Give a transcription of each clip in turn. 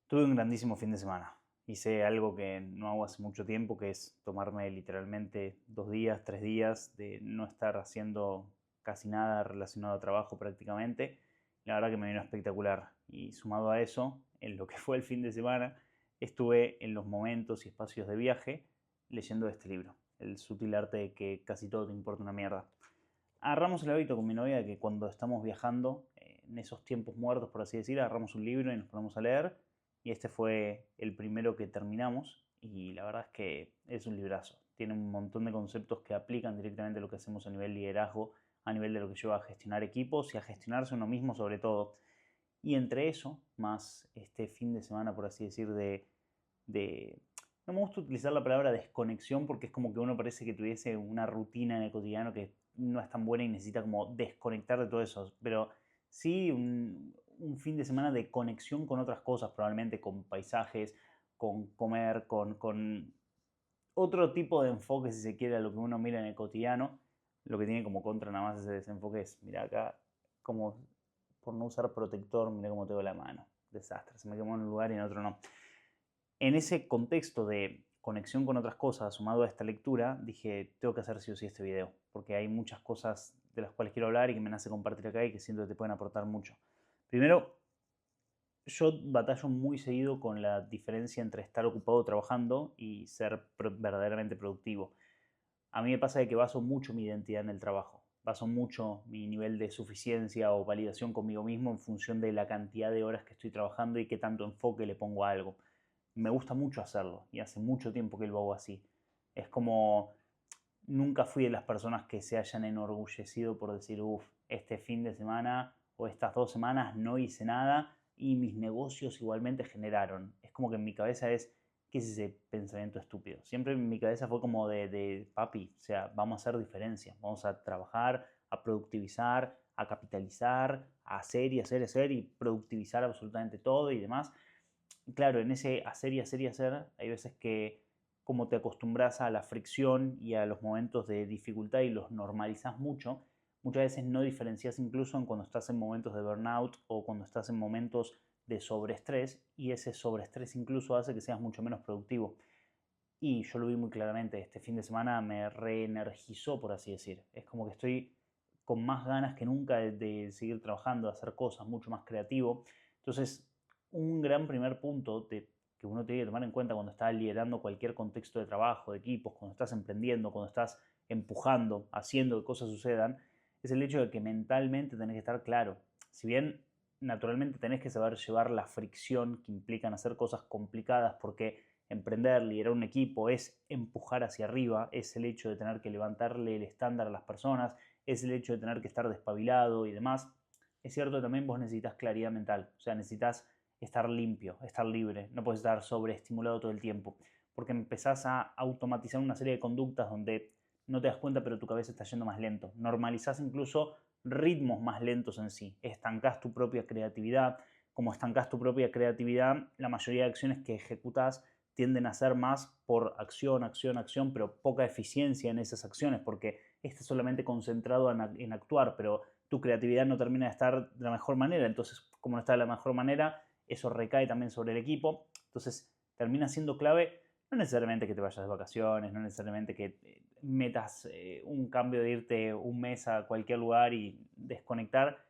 Tuve un grandísimo fin de semana. Hice algo que no hago hace mucho tiempo, que es tomarme literalmente 2 días, 3 días de no estar haciendo casi nada relacionado a trabajo prácticamente. La verdad que me vino espectacular. Y sumado a eso, en lo que fue el fin de semana, estuve en los momentos y espacios de viaje leyendo este libro, El sutil arte de que casi todo te importa una mierda. Agarramos el hábito con mi novia de que cuando estamos viajando, en esos tiempos muertos, por así decir, agarramos un libro y nos ponemos a leer. Y este fue el primero que terminamos. Y la verdad es que es un librazo. Tiene un montón de conceptos que aplican directamente a lo que hacemos a nivel liderazgo, a nivel de lo que lleva a gestionar equipos y a gestionarse uno mismo sobre todo. Y entre eso, más este fin de semana, por así decir, de no me gusta utilizar la palabra desconexión porque es como que uno parece que tuviese una rutina en el cotidiano que no es tan buena y necesita como desconectar de todo eso, pero sí un fin de semana de conexión con otras cosas, probablemente con paisajes, con comer, con otro tipo de enfoque, si se quiere, a lo que uno mira en el cotidiano. Lo que tiene como contra nada más ese desenfoque es, mira acá, como por no usar protector, mira cómo tengo la mano. Desastre, se me quemó en un lugar y en otro no. En ese contexto de conexión con otras cosas, sumado a esta lectura, dije, tengo que hacer sí o sí este video, porque hay muchas cosas de las cuales quiero hablar y que me nace compartir acá y que siento que te pueden aportar mucho. Primero, yo batallo muy seguido con la diferencia entre estar ocupado trabajando y ser verdaderamente productivo. A mí me pasa de que baso mucho mi identidad en el trabajo, baso mucho mi nivel de suficiencia o validación conmigo mismo en función de la cantidad de horas que estoy trabajando y qué tanto enfoque le pongo a algo. Me gusta mucho hacerlo y hace mucho tiempo que lo hago así. Es como nunca fui de las personas que se hayan enorgullecido por decir, uff, este fin de semana o estas 2 semanas no hice nada y mis negocios igualmente generaron. Es como que en mi cabeza es, ¿qué es ese pensamiento estúpido? Siempre en mi cabeza fue como de papi, o sea, vamos a hacer diferencia, vamos a trabajar, a productivizar, a capitalizar, a hacer y hacer y hacer y productivizar absolutamente todo y demás. Claro, en ese hacer y hacer y hacer, hay veces que como te acostumbras a la fricción y a los momentos de dificultad y los normalizas mucho, muchas veces no diferencias incluso en cuando estás en momentos de burnout o cuando estás en momentos de sobreestrés y ese sobreestrés incluso hace que seas mucho menos productivo. Y yo lo vi muy claramente, este fin de semana me reenergizó, por así decir. Es como que estoy con más ganas que nunca de seguir trabajando, de hacer cosas, mucho más creativo. Entonces, un gran primer punto que uno tiene que tomar en cuenta cuando está liderando cualquier contexto de trabajo, de equipos, cuando estás emprendiendo, cuando estás empujando, haciendo que cosas sucedan, es el hecho de que mentalmente tenés que estar claro. Si bien naturalmente tenés que saber llevar la fricción que implican hacer cosas complicadas, porque emprender, liderar un equipo es empujar hacia arriba, es el hecho de tener que levantarle el estándar a las personas, es el hecho de tener que estar despabilado y demás. Es cierto que también vos necesitas claridad mental, o sea, necesitas estar limpio, estar libre, no puedes estar sobreestimulado todo el tiempo, porque empezás a automatizar una serie de conductas donde no te das cuenta pero tu cabeza está yendo más lento, normalizás incluso ritmos más lentos en sí, estancás tu propia creatividad, como estancás tu propia creatividad, la mayoría de acciones que ejecutas tienden a ser más por acción, acción, acción, pero poca eficiencia en esas acciones, porque estás solamente concentrado en actuar, pero tu creatividad no termina de estar de la mejor manera. Entonces, como no está de la mejor manera, eso recae también sobre el equipo. Entonces, termina siendo clave, no necesariamente que te vayas de vacaciones, no necesariamente que metas un cambio de irte un mes a cualquier lugar y desconectar,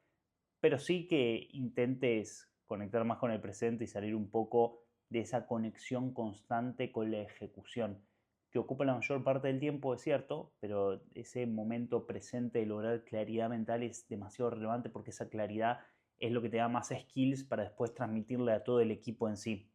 pero sí que intentes conectar más con el presente y salir un poco de esa conexión constante con la ejecución, que ocupa la mayor parte del tiempo, es cierto, pero ese momento presente de lograr claridad mental es demasiado relevante porque esa claridad es lo que te da más skills para después transmitirle a todo el equipo en sí.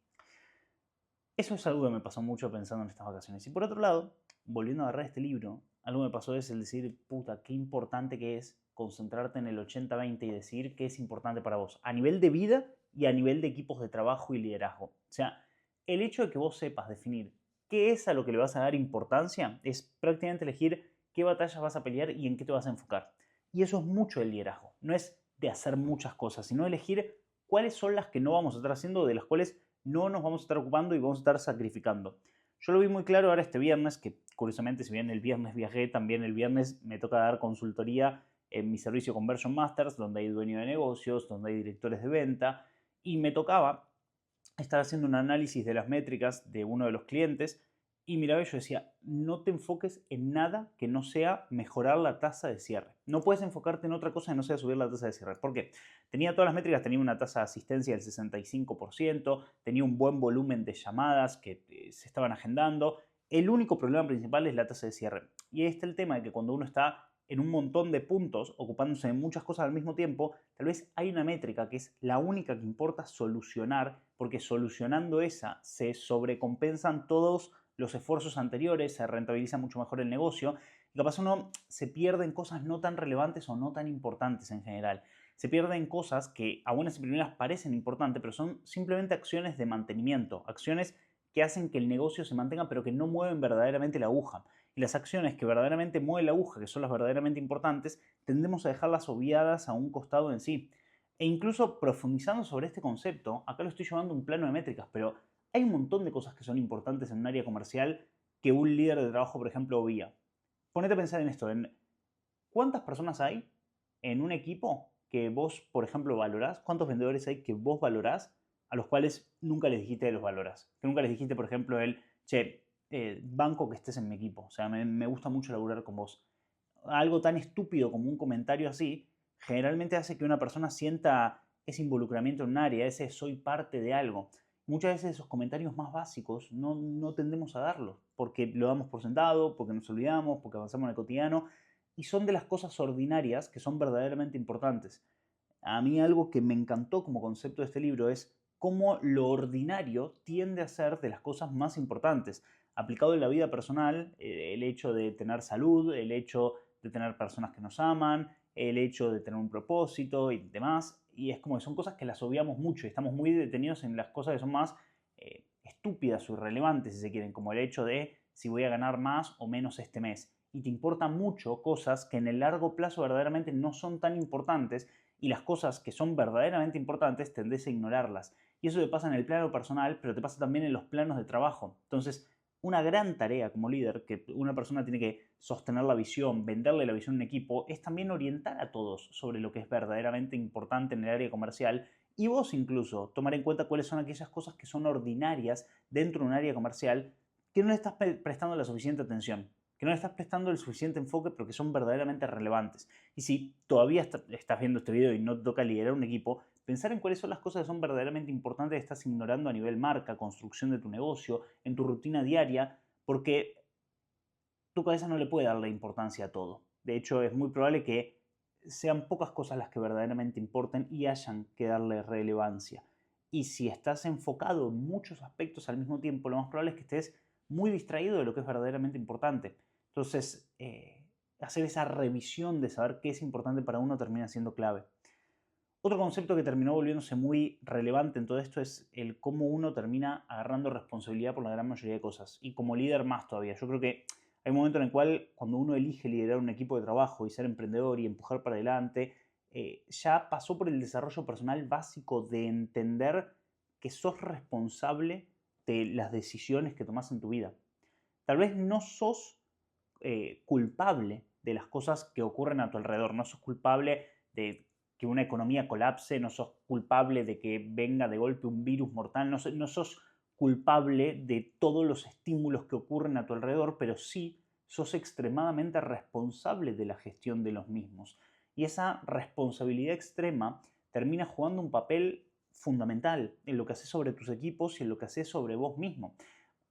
Eso es algo que me pasó mucho pensando en estas vacaciones. Y por otro lado, volviendo a agarrar este libro, algo que me pasó es el decir, puta, qué importante que es concentrarte en el 80-20 y decir qué es importante para vos, a nivel de vida y a nivel de equipos de trabajo y liderazgo. O sea, el hecho de que vos sepas definir qué es a lo que le vas a dar importancia es prácticamente elegir qué batallas vas a pelear y en qué te vas a enfocar. Y eso es mucho el liderazgo. No es de hacer muchas cosas, sino elegir cuáles son las que no vamos a estar haciendo, de las cuales no nos vamos a estar ocupando y vamos a estar sacrificando. Yo lo vi muy claro ahora este viernes, que curiosamente si bien el viernes viajé, también el viernes me toca dar consultoría en mi servicio Conversion Masters, donde hay dueños de negocios, donde hay directores de venta, y me tocaba estaba haciendo un análisis de las métricas de uno de los clientes y miraba y yo decía, no te enfoques en nada que no sea mejorar la tasa de cierre. No puedes enfocarte en otra cosa que no sea subir la tasa de cierre. ¿Por qué? Tenía todas las métricas, tenía una tasa de asistencia del 65%, tenía un buen volumen de llamadas que se estaban agendando. El único problema principal es la tasa de cierre. Y ahí está el tema de que cuando uno está en un montón de puntos, ocupándose de muchas cosas al mismo tiempo, tal vez hay una métrica que es la única que importa solucionar, porque solucionando esa se sobrecompensan todos los esfuerzos anteriores, se rentabiliza mucho mejor el negocio y capaz uno se pierde en cosas no tan relevantes o no tan importantes en general. Se pierden cosas que a buenas y primeras parecen importantes, pero son simplemente acciones de mantenimiento, acciones que hacen que el negocio se mantenga, pero que no mueven verdaderamente la aguja. Y las acciones que verdaderamente mueven la aguja, que son las verdaderamente importantes, tendemos a dejarlas obviadas a un costado en sí. E incluso profundizando sobre este concepto, acá lo estoy llevando a un plano de métricas, pero hay un montón de cosas que son importantes en un área comercial que un líder de trabajo, por ejemplo, obvia. Ponete a pensar en esto, en cuántas personas hay en un equipo que vos, por ejemplo, valorás, cuántos vendedores hay que vos valorás a los cuales nunca les dijiste que los valorás. Que nunca les dijiste, por ejemplo, che, banco que estés en mi equipo. O sea, me gusta mucho laburar con vos. Algo tan estúpido como un comentario así, generalmente hace que una persona sienta ese involucramiento en un área, ese soy parte de algo. Muchas veces esos comentarios más básicos no tendemos a darlos, porque lo damos por sentado, porque nos olvidamos, porque avanzamos en el cotidiano, y son de las cosas ordinarias que son verdaderamente importantes. A mí algo que me encantó como concepto de este libro es cómo lo ordinario tiende a ser de las cosas más importantes. Aplicado en la vida personal, el hecho de tener salud, el hecho de tener personas que nos aman, el hecho de tener un propósito y demás. Y es como que son cosas que las obviamos mucho y estamos muy detenidos en las cosas que son más estúpidas o irrelevantes, si se quieren, como el hecho de si voy a ganar más o menos este mes. Y te importan mucho cosas que en el largo plazo verdaderamente no son tan importantes y las cosas que son verdaderamente importantes tendés a ignorarlas. Y eso te pasa en el plano personal, pero te pasa también en los planos de trabajo. Entonces, una gran tarea como líder, que una persona tiene que sostener la visión, venderle la visión a un equipo, es también orientar a todos sobre lo que es verdaderamente importante en el área comercial y vos incluso tomar en cuenta cuáles son aquellas cosas que son ordinarias dentro de un área comercial que no le estás prestando la suficiente atención, que no le estás prestando el suficiente enfoque, pero que son verdaderamente relevantes. Y si todavía estás viendo este video y no te toca liderar un equipo, pensar en cuáles son las cosas que son verdaderamente importantes que estás ignorando a nivel marca, construcción de tu negocio, en tu rutina diaria, porque tu cabeza no le puede dar la importancia a todo. De hecho, es muy probable que sean pocas cosas las que verdaderamente importen y hayan que darle relevancia. Y si estás enfocado en muchos aspectos al mismo tiempo, lo más probable es que estés muy distraído de lo que es verdaderamente importante. Entonces, hacer esa revisión de saber qué es importante para uno termina siendo clave. Otro concepto que terminó volviéndose muy relevante en todo esto es el cómo uno termina agarrando responsabilidad por la gran mayoría de cosas. Y como líder más todavía. Yo creo que hay un momento en el cual cuando uno elige liderar un equipo de trabajo y ser emprendedor y empujar para adelante, ya pasó por el desarrollo personal básico de entender que sos responsable de las decisiones que tomas en tu vida. Tal vez no sos culpable de las cosas que ocurren a tu alrededor, no sos culpable de que una economía colapse, no sos culpable de que venga de golpe un virus mortal, no sos culpable de todos los estímulos que ocurren a tu alrededor, pero sí sos extremadamente responsable de la gestión de los mismos. Y esa responsabilidad extrema termina jugando un papel fundamental en lo que haces sobre tus equipos y en lo que haces sobre vos mismo.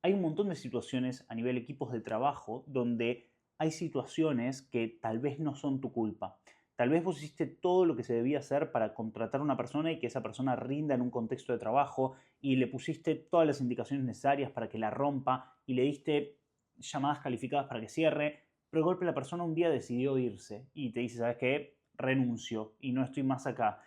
Hay un montón de situaciones a nivel equipos de trabajo donde hay situaciones que tal vez no son tu culpa. Tal vez vos hiciste todo lo que se debía hacer para contratar a una persona y que esa persona rinda en un contexto de trabajo y le pusiste todas las indicaciones necesarias para que la rompa y le diste llamadas calificadas para que cierre, pero de golpe la persona un día decidió irse y te dice, ¿sabes qué? Renuncio y no estoy más acá.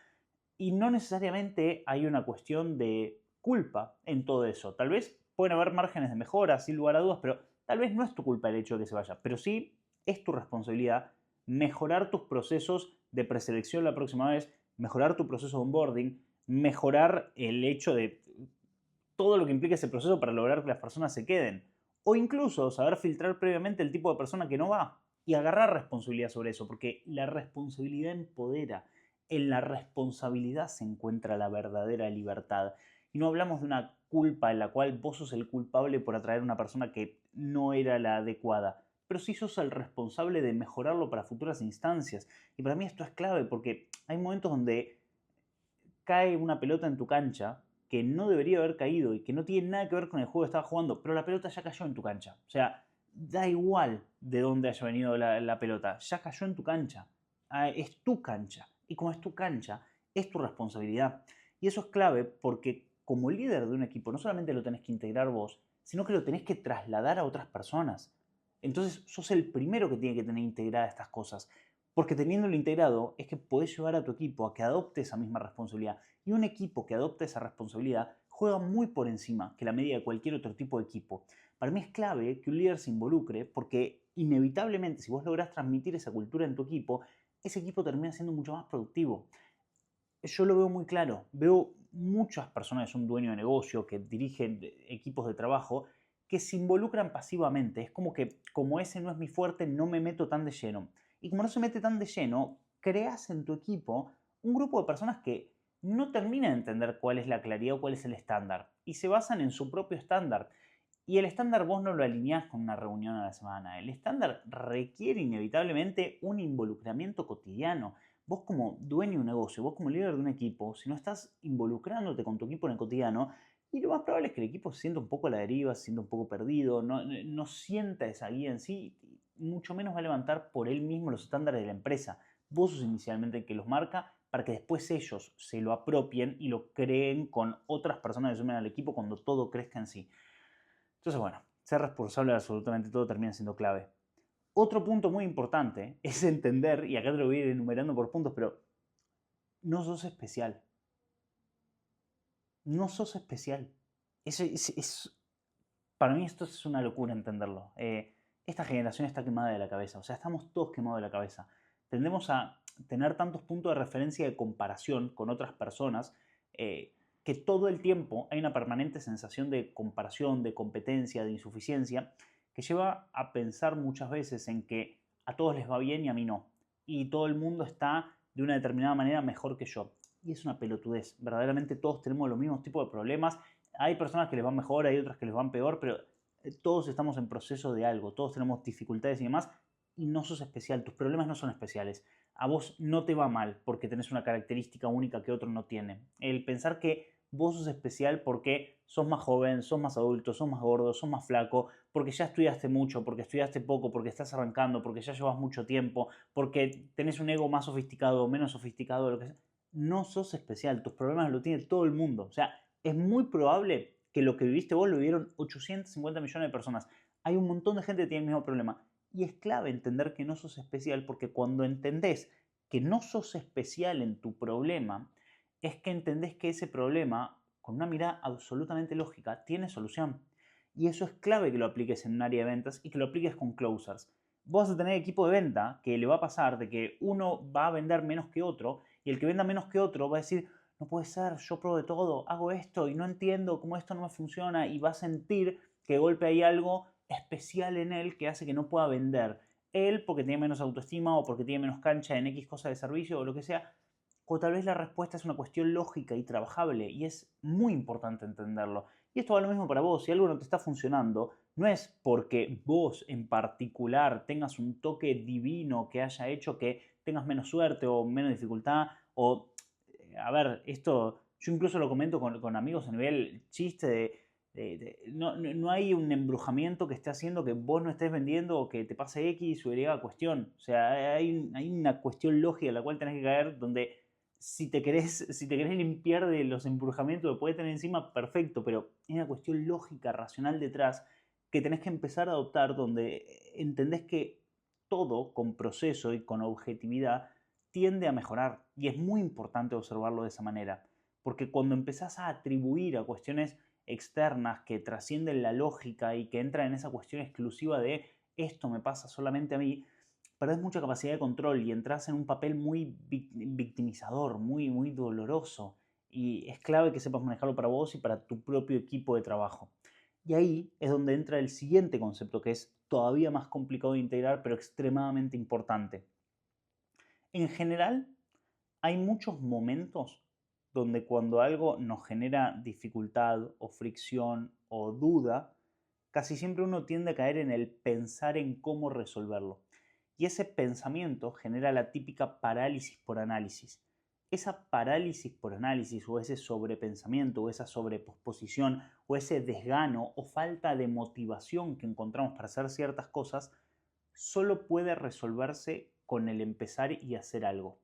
Y no necesariamente hay una cuestión de culpa en todo eso. Tal vez pueden haber márgenes de mejora, sin lugar a dudas, pero tal vez no es tu culpa el hecho de que se vaya. Pero sí es tu responsabilidad mejorar tus procesos de preselección la próxima vez, mejorar tu proceso de onboarding, mejorar el hecho de todo lo que implica ese proceso para lograr que las personas se queden. O incluso saber filtrar previamente el tipo de persona que no va y agarrar responsabilidad sobre eso, porque la responsabilidad empodera. En la responsabilidad se encuentra la verdadera libertad. Y no hablamos de una culpa en la cual vos sos el culpable por atraer a una persona que no era la adecuada, pero sí sos el responsable de mejorarlo para futuras instancias. Y para mí esto es clave porque hay momentos donde cae una pelota en tu cancha que no debería haber caído y que no tiene nada que ver con el juego que estabas jugando, pero la pelota ya cayó en tu cancha. O sea, da igual de dónde haya venido la pelota, ya cayó en tu cancha. Es tu cancha. Y como es tu cancha, es tu responsabilidad. Y eso es clave porque como líder de un equipo no solamente lo tenés que integrar vos, sino que lo tenés que trasladar a otras personas. Entonces sos el primero que tiene que tener integradas estas cosas. Porque teniéndolo integrado es que podés llevar a tu equipo a que adopte esa misma responsabilidad. Y un equipo que adopte esa responsabilidad juega muy por encima que la media de cualquier otro tipo de equipo. Para mí es clave que un líder se involucre porque inevitablemente si vos lográs transmitir esa cultura en tu equipo, ese equipo termina siendo mucho más productivo. Yo lo veo muy claro. Veo muchas personas que son dueños de negocio, que dirigen equipos de trabajo, que se involucran pasivamente. Es como que, como ese no es mi fuerte, no me meto tan de lleno. Y como no se mete tan de lleno, creas en tu equipo un grupo de personas que no terminan de entender cuál es la claridad o cuál es el estándar. Y se basan en su propio estándar. Y el estándar vos no lo alineás con una reunión a la semana. El estándar requiere inevitablemente un involucramiento cotidiano. Vos como dueño de un negocio, vos como líder de un equipo, si no estás involucrándote con tu equipo en el cotidiano, y lo más probable es que el equipo se sienta un poco a la deriva, se sienta un poco perdido, no sienta esa guía en sí, mucho menos va a levantar por él mismo los estándares de la empresa. Vos sos inicialmente el que los marca para que después ellos se lo apropien y lo creen con otras personas que sumen al equipo cuando todo crezca en sí. Entonces, bueno, ser responsable de absolutamente todo termina siendo clave. Otro punto muy importante es entender, y acá te lo voy a ir enumerando por puntos, pero no sos especial. No sos especial. Para mí esto es una locura entenderlo. Esta generación está quemada de la cabeza, o sea, estamos todos quemados de la cabeza. Tendemos a tener tantos puntos de referencia de comparación con otras personas que todo el tiempo hay una permanente sensación de comparación, de competencia, de insuficiencia, que lleva a pensar muchas veces en que a todos les va bien y a mí no. Y todo el mundo está de una determinada manera mejor que yo. Y es una pelotudez. Verdaderamente todos tenemos los mismos tipos de problemas. Hay personas que les van mejor, hay otras que les van peor, pero todos estamos en proceso de algo, todos tenemos dificultades y demás, y no sos especial, tus problemas no son especiales. A vos no te va mal porque tenés una característica única que otro no tiene. El pensar que vos sos especial porque sos más joven, sos más adulto, sos más gordo, sos más flaco, porque ya estudiaste mucho, porque estudiaste poco, porque estás arrancando, porque ya llevas mucho tiempo, porque tenés un ego más sofisticado o menos sofisticado, lo que sea. No sos especial, tus problemas lo tiene todo el mundo. O sea, es muy probable que lo que viviste vos lo vivieron 850 millones de personas. Hay un montón de gente que tiene el mismo problema. Y es clave entender que no sos especial porque cuando entendés que no sos especial en tu problema, es que entendés que ese problema, con una mirada absolutamente lógica, tiene solución. Y eso es clave que lo apliques en un área de ventas y que lo apliques con closers. Vos vas a tener equipo de venta que le va a pasar de que uno va a vender menos que otro y el que venda menos que otro va a decir, no puede ser, yo pruebo de todo, hago esto y no entiendo cómo esto no me funciona y va a sentir que de golpe hay algo especial en él que hace que no pueda vender. Él porque tiene menos autoestima o porque tiene menos cancha en X cosa de servicio o lo que sea, o tal vez la respuesta es una cuestión lógica y trabajable y es muy importante entenderlo. Y esto va lo mismo para vos, si algo no te está funcionando, no es porque vos en particular tengas un toque divino que haya hecho que tengas menos suerte o menos dificultad o a ver, esto yo incluso lo comento con amigos a nivel chiste no hay un embrujamiento que esté haciendo que vos no estés vendiendo o que te pase X o Y cuestión. O sea, hay una cuestión lógica en la cual tenés que caer donde si te querés limpiar de los embrujamientos que puedes tener encima, perfecto, pero hay una cuestión lógica, racional detrás que tenés que empezar a adoptar donde entendés que todo con proceso y con objetividad tiende a mejorar y es muy importante observarlo de esa manera, porque cuando empezás a atribuir a cuestiones externas que trascienden la lógica y que entran en esa cuestión exclusiva de esto me pasa solamente a mí, perdés mucha capacidad de control y entras en un papel muy victimizador, muy doloroso y es clave que sepas manejarlo para vos y para tu propio equipo de trabajo. Y ahí es donde entra el siguiente concepto que es todavía más complicado de integrar pero extremadamente importante. En general, hay muchos momentos donde cuando algo nos genera dificultad o fricción o duda, casi siempre uno tiende a caer en el pensar en cómo resolverlo. Y ese pensamiento genera la típica parálisis por análisis. Esa parálisis por análisis o ese sobrepensamiento o esa sobreposposición o ese desgano o falta de motivación que encontramos para hacer ciertas cosas solo puede resolverse con el empezar y hacer algo.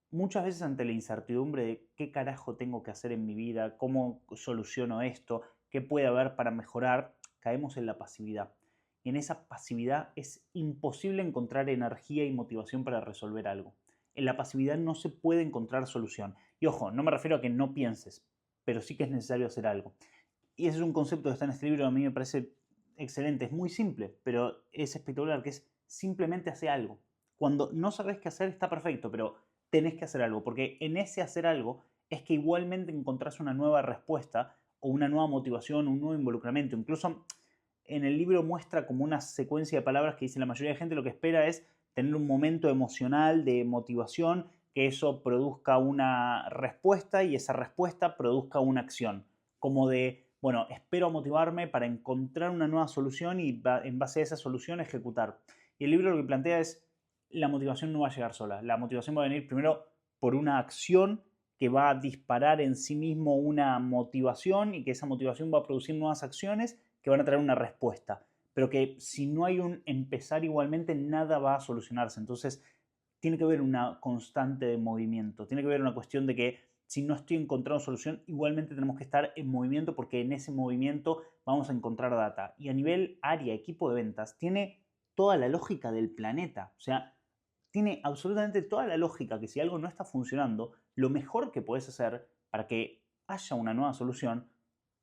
Muchas veces ante la incertidumbre de qué carajo tengo que hacer en mi vida, cómo soluciono esto, qué puede haber para mejorar, caemos en la pasividad. Y en esa pasividad es imposible encontrar energía y motivación para resolver algo. En la pasividad no se puede encontrar solución. Y ojo, no me refiero a que no pienses, pero sí que es necesario hacer algo. Y ese es un concepto que está en este libro, a mí me parece excelente. Es muy simple, pero es espectacular, que es simplemente hacer algo. Cuando no sabes qué hacer está perfecto, pero tenés que hacer algo, porque en ese hacer algo es que igualmente encontrás una nueva respuesta o una nueva motivación, un nuevo involucramiento. Incluso en el libro muestra como una secuencia de palabras que dice la mayoría de gente lo que espera es tener un momento emocional de motivación, que eso produzca una respuesta y esa respuesta produzca una acción. Como de, bueno, espero motivarme para encontrar una nueva solución y en base a esa solución ejecutar. Y el libro lo que plantea es, la motivación no va a llegar sola. La motivación va a venir primero por una acción que va a disparar en sí mismo una motivación y que esa motivación va a producir nuevas acciones que van a traer una respuesta. Pero que si no hay un empezar igualmente, nada va a solucionarse. Entonces, tiene que haber una constante de movimiento. Tiene que haber una cuestión de que si no estoy encontrando solución, igualmente tenemos que estar en movimiento porque en ese movimiento vamos a encontrar data. Y a nivel área, equipo de ventas, tiene toda la lógica del planeta. O sea, tiene absolutamente toda la lógica que si algo no está funcionando, lo mejor que puedes hacer para que haya una nueva solución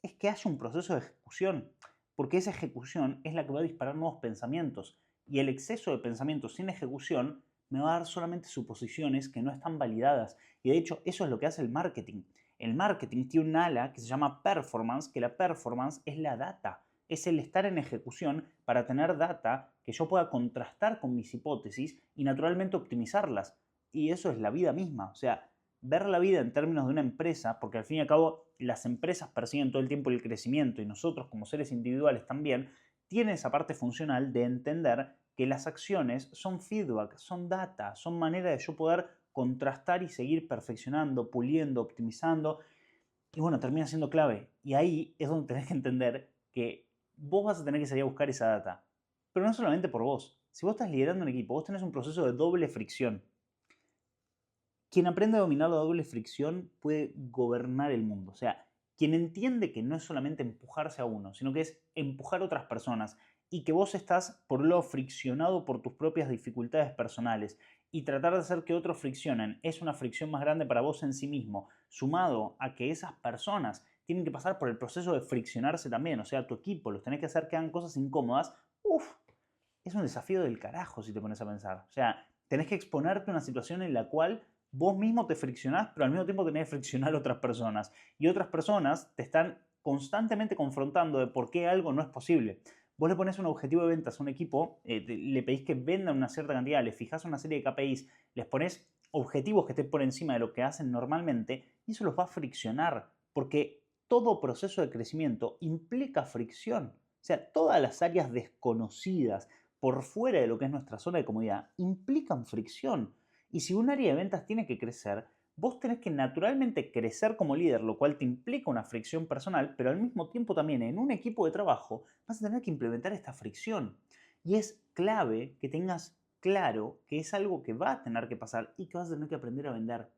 es que haya un proceso de ejecución, porque esa ejecución es la que va a disparar nuevos pensamientos y el exceso de pensamientos sin ejecución me va a dar solamente suposiciones que no están validadas y de hecho eso es lo que hace el marketing. El marketing tiene un ala que se llama performance, que la performance es la data, es el estar en ejecución para tener data que yo pueda contrastar con mis hipótesis y naturalmente optimizarlas. Y eso es la vida misma. O sea, ver la vida en términos de una empresa, porque al fin y al cabo las empresas persiguen todo el tiempo el crecimiento y nosotros como seres individuales también, tiene esa parte funcional de entender que las acciones son feedback, son data, son manera de yo poder contrastar y seguir perfeccionando, puliendo, optimizando. Y bueno, termina siendo clave. Y ahí es donde tenés que entender que vos vas a tener que salir a buscar esa data. Pero no solamente por vos. Si vos estás liderando un equipo, vos tenés un proceso de doble fricción. Quien aprende a dominar la doble fricción puede gobernar el mundo. O sea, quien entiende que no es solamente empujarse a uno, sino que es empujar a otras personas y que vos estás por un lado friccionado por tus propias dificultades personales y tratar de hacer que otros friccionen es una fricción más grande para vos en sí mismo, sumado a que esas personas tienen que pasar por el proceso de friccionarse también, o sea, tu equipo, los tenés que hacer que hagan cosas incómodas, uff, es un desafío del carajo si te pones a pensar. O sea, tenés que exponerte a una situación en la cual vos mismo te friccionás, pero al mismo tiempo tenés que friccionar a otras personas. Y otras personas te están constantemente confrontando de por qué algo no es posible. Vos le pones un objetivo de ventas a un equipo, le pedís que vendan una cierta cantidad, le fijás una serie de KPIs, les pones objetivos que estén por encima de lo que hacen normalmente y eso los va a friccionar, porque todo proceso de crecimiento implica fricción. O sea, todas las áreas desconocidas, por fuera de lo que es nuestra zona de comodidad, implican fricción. Y si un área de ventas tiene que crecer, vos tenés que naturalmente crecer como líder, lo cual te implica una fricción personal, pero al mismo tiempo también en un equipo de trabajo vas a tener que implementar esta fricción. Y es clave que tengas claro que es algo que va a tener que pasar y que vas a tener que aprender a vender.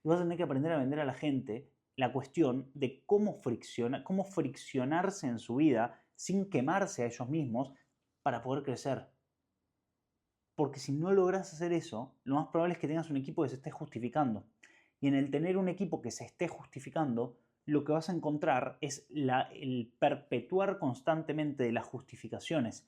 Y vas a tener que aprender a vender a la gente la cuestión de cómo friccionarse en su vida sin quemarse a ellos mismos para poder crecer. Porque si no logras hacer eso, lo más probable es que tengas un equipo que se esté justificando. Y en el tener un equipo que se esté justificando, lo que vas a encontrar es el perpetuar constantemente de las justificaciones.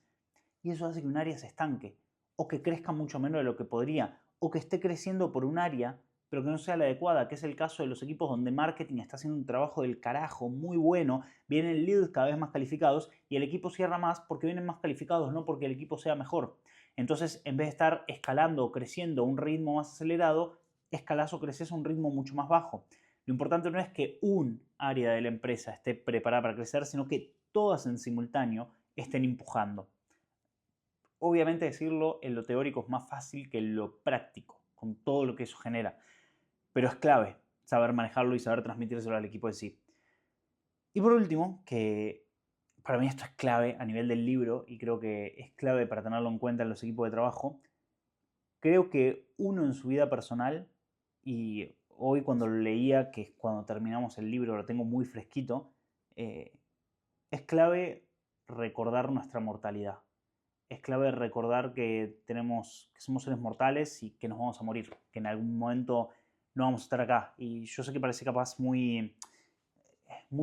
Y eso hace que un área se estanque, o que crezca mucho menos de lo que podría, o que esté creciendo por un área, pero que no sea la adecuada, que es el caso de los equipos donde marketing está haciendo un trabajo del carajo muy bueno, vienen leads cada vez más calificados y el equipo cierra más porque vienen más calificados, no porque el equipo sea mejor. Entonces, en vez de estar escalando o creciendo a un ritmo más acelerado, escalás o creces a un ritmo mucho más bajo. Lo importante no es que un área de la empresa esté preparada para crecer, sino que todas en simultáneo estén empujando. Obviamente decirlo en lo teórico es más fácil que en lo práctico, con todo lo que eso genera, pero es clave saber manejarlo y saber transmitírselo al equipo de sí. Y por último, que para mí esto es clave a nivel del libro y creo que es clave para tenerlo en cuenta en los equipos de trabajo, creo que uno en su vida personal, y hoy cuando lo leía, que es cuando terminamos el libro, lo tengo muy fresquito, es clave recordar nuestra mortalidad. Es clave recordar que somos seres mortales y que nos vamos a morir, que en algún momento no vamos a estar acá. Y yo sé que parece capaz muy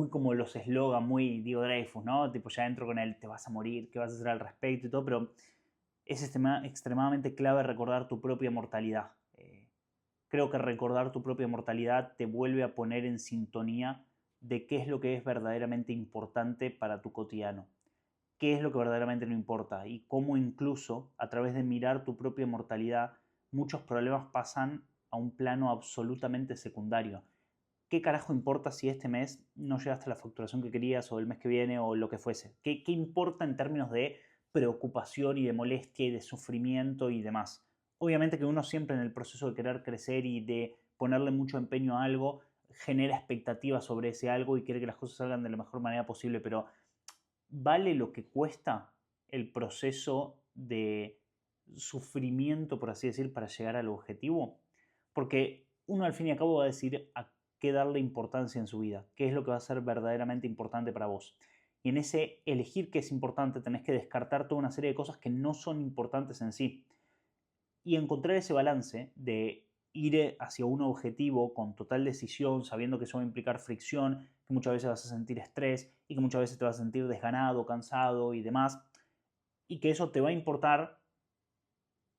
como los eslogan, muy Diego Dreyfus, ¿no? Tipo, ya entro con él, te vas a morir, ¿qué vas a hacer al respecto y todo? Pero es extremadamente clave recordar tu propia mortalidad. Creo que recordar tu propia mortalidad te vuelve a poner en sintonía de qué es lo que es verdaderamente importante para tu cotidiano, qué es lo que verdaderamente no importa y cómo incluso a través de mirar tu propia mortalidad muchos problemas pasan a un plano absolutamente secundario. ¿Qué carajo importa si este mes no llegaste a la facturación que querías o el mes que viene o lo que fuese? ¿Qué importa en términos de preocupación y de molestia y de sufrimiento y demás? Obviamente que uno siempre en el proceso de querer crecer y de ponerle mucho empeño a algo genera expectativas sobre ese algo y quiere que las cosas salgan de la mejor manera posible, pero ¿vale lo que cuesta el proceso de sufrimiento, por así decir, para llegar al objetivo? Porque uno al fin y al cabo va a decir a qué darle importancia en su vida, qué es lo que va a ser verdaderamente importante para vos. Y en ese elegir qué es importante tenés que descartar toda una serie de cosas que no son importantes en sí. Y encontrar ese balance de ir hacia un objetivo con total decisión, sabiendo que eso va a implicar fricción, que muchas veces vas a sentir estrés y que muchas veces te vas a sentir desganado, cansado y demás, y que eso te va a importar,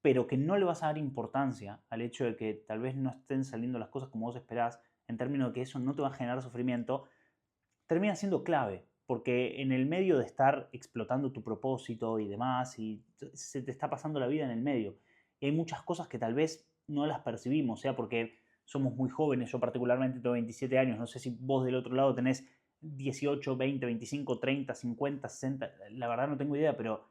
pero que no le vas a dar importancia al hecho de que tal vez no estén saliendo las cosas como vos esperás, en términos de que eso no te va a generar sufrimiento, termina siendo clave, porque en el medio de estar explotando tu propósito y demás, y se te está pasando la vida en el medio. Y hay muchas cosas que tal vez no las percibimos, sea porque somos muy jóvenes, yo particularmente tengo 27 años, no sé si vos del otro lado tenés 18, 20, 25, 30, 50, 60, la verdad no tengo idea, pero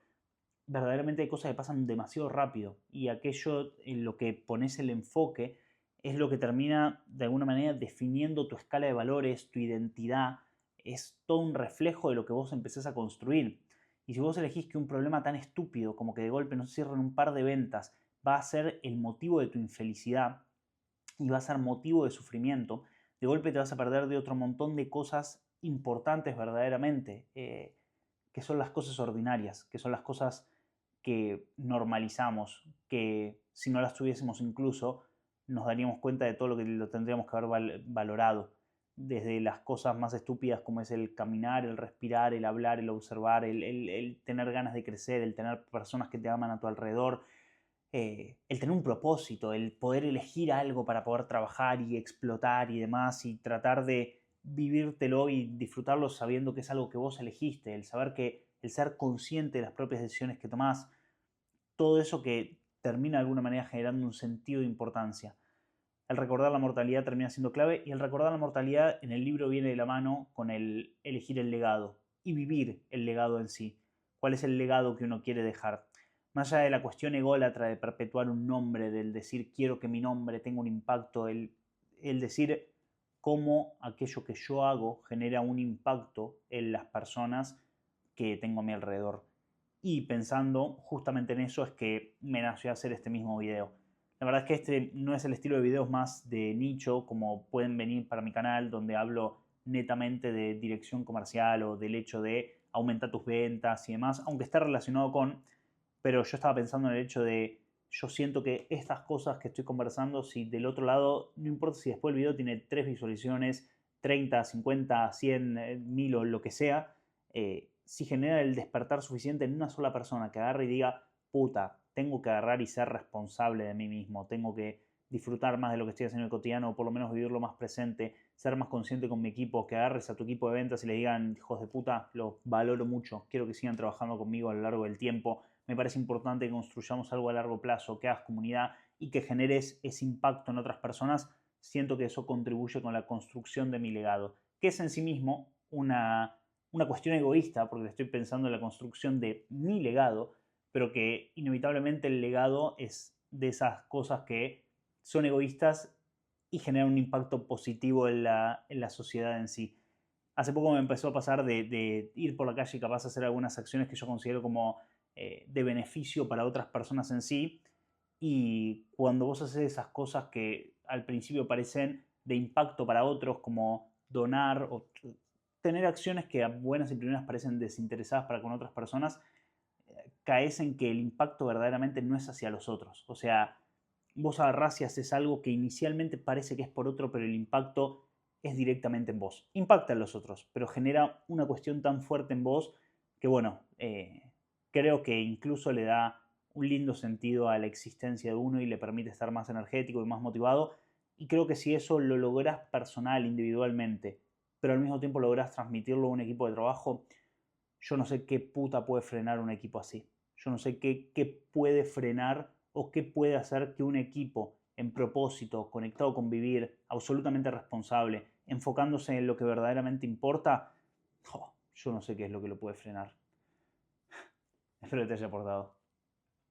verdaderamente hay cosas que pasan demasiado rápido y aquello en lo que pones el enfoque es lo que termina de alguna manera definiendo tu escala de valores, tu identidad, es todo un reflejo de lo que vos empezás a construir. Y si vos elegís que un problema tan estúpido como que de golpe no se cierren un par de ventas va a ser el motivo de tu infelicidad y va a ser motivo de sufrimiento, de golpe te vas a perder de otro montón de cosas importantes verdaderamente, que son las cosas ordinarias, que son las cosas que normalizamos, que si no las tuviésemos incluso nos daríamos cuenta de todo lo que lo tendríamos que haber valorado, desde las cosas más estúpidas como es el caminar, el respirar, el hablar, el observar, el tener ganas de crecer, el tener personas que te aman a tu alrededor, el tener un propósito, el poder elegir algo para poder trabajar y explotar y demás y tratar de vivírtelo y disfrutarlo sabiendo que es algo que vos elegiste, el saber que el ser consciente de las propias decisiones que tomás, todo eso que termina de alguna manera generando un sentido de importancia. El recordar la mortalidad termina siendo clave y el recordar la mortalidad en el libro viene de la mano con el elegir el legado y vivir el legado en sí. ¿Cuál es el legado que uno quiere dejar? Más allá de la cuestión ególatra de perpetuar un nombre, del decir quiero que mi nombre tenga un impacto, el decir cómo aquello que yo hago genera un impacto en las personas que tengo a mi alrededor. Y pensando justamente en eso es que me nació hacer este mismo video. La verdad es que este no es el estilo de videos más de nicho como pueden venir para mi canal, donde hablo netamente de dirección comercial o del hecho de aumentar tus ventas y demás, aunque está relacionado con, pero yo estaba pensando en el hecho de, yo siento que estas cosas que estoy conversando, si del otro lado, no importa si después el video tiene 3 visualizaciones, 30, 50, 100, 1000 o lo que sea, si genera el despertar suficiente en una sola persona que agarre y diga, puta, tengo que agarrar y ser responsable de mí mismo, tengo que disfrutar más de lo que estoy haciendo en el cotidiano, o por lo menos vivirlo más presente, ser más consciente con mi equipo, que agarres a tu equipo de ventas y le digan, hijos de puta, los valoro mucho, quiero que sigan trabajando conmigo a lo largo del tiempo, me parece importante que construyamos algo a largo plazo, que hagas comunidad y que generes ese impacto en otras personas, siento que eso contribuye con la construcción de mi legado, que es en sí mismo una cuestión egoísta, porque estoy pensando en la construcción de mi legado, pero que inevitablemente el legado es de esas cosas que son egoístas y generan un impacto positivo en la sociedad en sí. Hace poco me empezó a pasar de ir por la calle y capaz de hacer algunas acciones que yo considero como de beneficio para otras personas en sí. Y cuando vos haces esas cosas que al principio parecen de impacto para otros, como donar o tener acciones que a buenas y primeras parecen desinteresadas para con otras personas, caes en que el impacto verdaderamente no es hacia los otros. O sea, vos agarrás y haces algo que inicialmente parece que es por otro, pero el impacto es directamente en vos. Impacta en los otros, pero genera una cuestión tan fuerte en vos que, bueno, creo que incluso le da un lindo sentido a la existencia de uno y le permite estar más energético y más motivado. Y creo que si eso lo lográs personal, individualmente, pero al mismo tiempo lográs transmitirlo a un equipo de trabajo, yo no sé qué puta puede frenar un equipo así. Yo no sé qué puede frenar o qué puede hacer que un equipo en propósito, conectado con vivir, absolutamente responsable, enfocándose en lo que verdaderamente importa, yo no sé qué es lo que lo puede frenar. Espero que te haya aportado.